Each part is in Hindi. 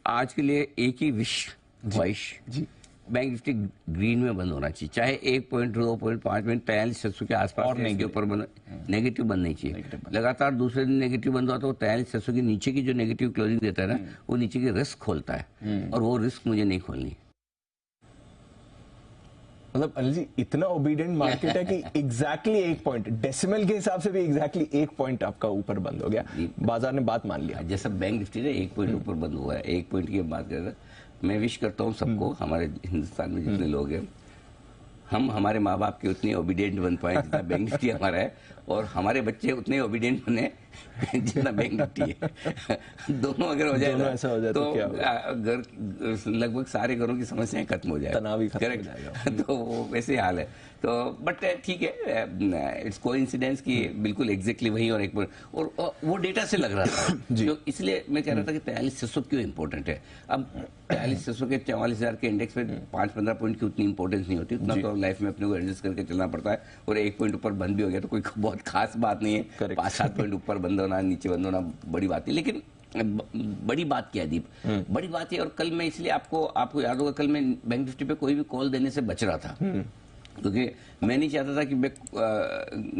आज के लिए एक ही विश ख्वाहिश जी, बैंक निफ्टी ग्रीन में बंद होना चाहिए, चाहे 1 पॉइंट 2 पॉइंट 5 पॉइंट 43,600 के आसपास और इसके ऊपर बंद, नेगेटिव बंद नहीं चाहिए। लगातार दूसरे दिन नेगेटिव बंद हुआ तो 43,600 के नीचे की जो नेगेटिव क्लोजिंग देता है ना, वो नीचे की रिस्क खोलता है और वो रिस्क मुझे नहीं खोलनी। मतलब अनिल जी इतना ओबीडियंट मार्केट है कि एग्जैक्टली 1 पॉइंट, डेसिमल के हिसाब से भी एग्जैक्टली 1 पॉइंट आपका ऊपर बंद हो गया, बाजार ने बात मान लिया। जैसा बैंक निफ्टी ने 1 पॉइंट ऊपर बंद हुआ है, 1 पॉइंट की बात कर रहे हैं। मैं विश करता हूँ सबको, हमारे हिंदुस्तान में जितने लोग हैं, हम हमारे माँ बाप के उतने ओबीडियंट बन पाए जितना बैंक निफ्टी हमारा है, और हमारे बच्चे उतने ओबीडियंट बने जितना बैंक निफ्टी है। दोनों अगर हो जाए ऐसा हो जाए तो क्या घर लगभग सारे घरों की समस्याएं खत्म हो जाए, तनाव ही खत्म हो जाएगा। तो वो वैसे हाल है। तो बट ठीक है, इट्स कोइंसिडेंस कि बिल्कुल एग्जैक्टली वही और एक और वो डेटा से लग रहा था तो इसलिए मैं कह रहा था कि 43,600 क्यों इंपॉर्टेंट है। अब 43,600 के 44,000 के इंडेक्स में 5-15 पॉइंट की उतनी इंपॉर्टेंस नहीं होती, उतना तो लाइफ में अपने को एडजस्ट करके चलना पड़ता है। और 1 पॉइंट ऊपर बंद भी हो गया तो कोई बहुत खास बात नहीं है, 5-7 पॉइंट ऊपर बंद होना नीचे बंद होना बड़ी बात है। लेकिन बड़ी बात क्या है दीप, बड़ी बात है, और कल मैं इसलिए आपको याद होगा, कल मैं बैंक निफ्टी पे कोई भी कॉल देने से बच रहा था क्योंकि मैं नहीं चाहता था कि मैं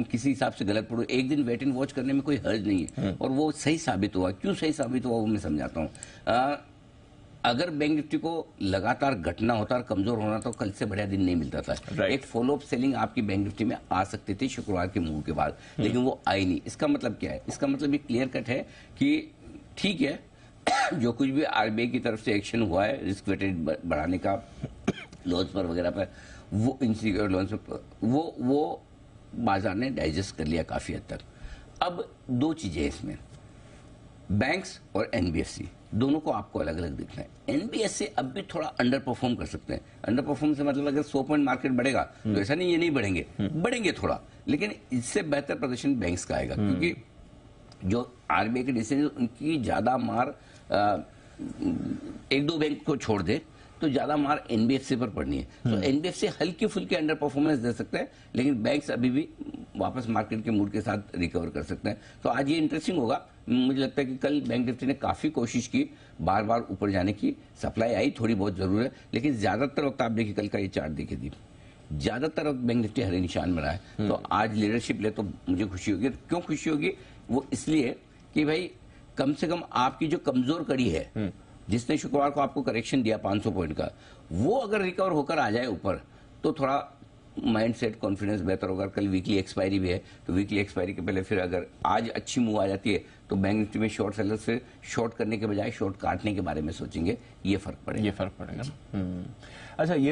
किसी हिसाब से गलत पड़ूं। एक दिन वेट एंड वॉच करने में कोई हर्ज नहीं है, और वो सही साबित हुआ। क्यों सही साबित हुआ वो मैं समझाता हूँ। अगर बैंक निफ्टी को लगातार घटना होता और कमजोर होना तो कल से बढ़िया दिन नहीं मिलता था। एक फॉलो अप सेलिंग आपकी बैंक निफ्टी में आ सकती थी शुक्रवार के मूव के बाद, लेकिन वो आई नहीं। इसका मतलब क्या है? इसका मतलब ये क्लियर कट है कि ठीक है, जो कुछ भी आरबीआई की तरफ से एक्शन हुआ है रिस्क वेटेड बढ़ाने का लोन्स पर वगैरह पर, वो इनसिक्योर लोन्स पर, वो बाजार ने डाइजेस्ट कर लिया काफी हद तक। अब दो चीजें इसमें, बैंक्स और एनबीएफसी दोनों को आपको अलग अलग दिखना है। एनबीएफसी अब भी थोड़ा अंडर परफॉर्म कर सकते हैं। अंडर परफॉर्म से मतलब अगर 100 पॉइंट मार्केट बढ़ेगा तो ऐसा नहीं ये नहीं बढ़ेंगे, बढ़ेंगे थोड़ा, लेकिन इससे बेहतर प्रदर्शन बैंक्स का आएगा क्योंकि जो आरबीआई के डिसीजन उनकी ज्यादा मार एक दो बैंक को छोड़ दे तो ज्यादा मार एनबीएफसी पर पड़नी है। तो एनबीएफसी हल्की फुल्की अंडर परफॉर्मेंस दे सकते हैं, लेकिन बैंक्स अभी भी वापस मार्केट के मूड के साथ रिकवर कर सकते हैं। तो आज ये इंटरेस्टिंग होगा। मुझे लगता है कि कल बैंक निफ्टी ने काफी कोशिश की बार बार ऊपर जाने की, सप्लाई आई थोड़ी बहुत जरूर है, लेकिन ज्यादातर वक्त आप देखिए, कल का ये चार्ट देखिए दीप, ज्यादातर वक्त बैंक निफ्टी हरे निशान में रहा है। तो आज लीडरशिप ले तो मुझे खुशी होगी। क्यों खुशी होगी? वो इसलिए कि भाई कम से कम आपकी जो कमजोर कड़ी है, जिसने शुक्रवार को आपको करेक्शन दिया 500 पॉइंट का, वो अगर रिकवर होकर आ जाए ऊपर तो थोड़ा माइंड सेट कॉन्फिडेंस बेहतर होगा। कल वीकली एक्सपायरी भी है, तो वीकली एक्सपायरी के पहले फिर अगर आज अच्छी मूव आ जाती है तो बैंक निफ्टी में शॉर्ट सेलर्स फिर शॉर्ट करने के बजाय शॉर्ट काटने के बारे में सोचेंगे। ये फर्क पड़ेगा। अच्छा, ये